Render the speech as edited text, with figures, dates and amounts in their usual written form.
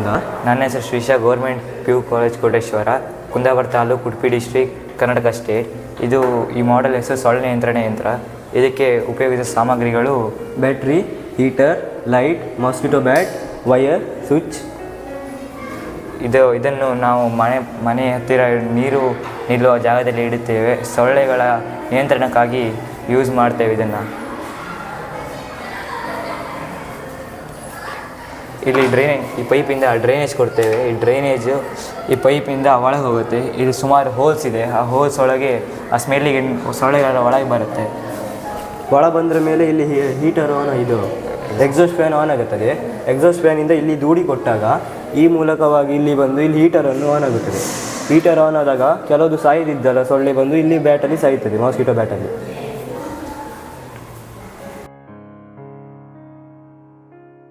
ಎಲ್ಲಿಂದ? ನನ್ನ ಹೆಸರು Shreesha, government PU college Koteshwara, Kundapura taluk, Udupi district, Karnataka state. ಈ ಮಾಡೆಲ್ ಹೆಸರು ಸೊಳ್ಳೆ ನಿಯಂತ್ರಣ ಯಂತ್ರ. ಇದಕ್ಕೆ ಉಪಯೋಗಿಸಿದ ಸಾಮಗ್ರಿಗಳು battery, heater, light, mosquito bat, wire, switch. ಇದನ್ನು ನಾವು ಮನೆ ಹತ್ತಿರ ನೀರು ನಿಲ್ಲುವ ಜಾಗದಲ್ಲಿ ಇಡುತ್ತೇವೆ. ಸೊಳ್ಳೆಗಳ ನಿಯಂತ್ರಣಕ್ಕಾಗಿ ಯೂಸ್ ಮಾಡ್ತೇವೆ ಇದನ್ನು. ಇಲ್ಲಿ ಈ ಪೈಪಿಂದ ಡ್ರೈನೇಜ್ ಕೊಡ್ತೇವೆ. ಈ ಪೈಪಿಂದ ಒಳಗೆ ಹೋಗುತ್ತೆ. ಇದು ಸುಮಾರು ಹೋಲ್ಸ್ ಇದೆ. ಆ ಹೋಲ್ಸ್ ಒಳಗೆ ಆ ಸ್ಮೆಲ್ಲಿಗೆ ಸೊಳ್ಳೆಗಳ ಒಳಗೆ ಬರುತ್ತೆ. ಒಳ ಬಂದ ಮೇಲೆ ಇಲ್ಲಿ ಹೀಟರ್ ಇದು ಎಕ್ಸಾಸ್ಟ್ ಫ್ಯಾನ್ ಆನ್ ಆಗುತ್ತದೆ. ಎಕ್ಸಾಸ್ಟ್ ಫ್ಯಾನಿಂದ ಇಲ್ಲಿ ದೂಡಿ ಕೊಟ್ಟಾಗ ಈ ಮೂಲಕವಾಗಿ ಇಲ್ಲಿ ಬಂದು ಇಲ್ಲಿ ಹೀಟರನ್ನು ಆನ್ ಆಗುತ್ತದೆ. ಹೀಟರ್ ಆನ್ ಆದಾಗ ಕೆಲವೊಂದು ಸಾಯದಿದ್ದಲ್ಲ ಸೊಳ್ಳೆ ಬಂದು ಇಲ್ಲಿ ಬ್ಯಾಟಲ್ಲಿ ಸಾಯ್ತದೆ, ಮಾಸ್ಕಿಟೋ ಬ್ಯಾಟಲ್ಲಿ.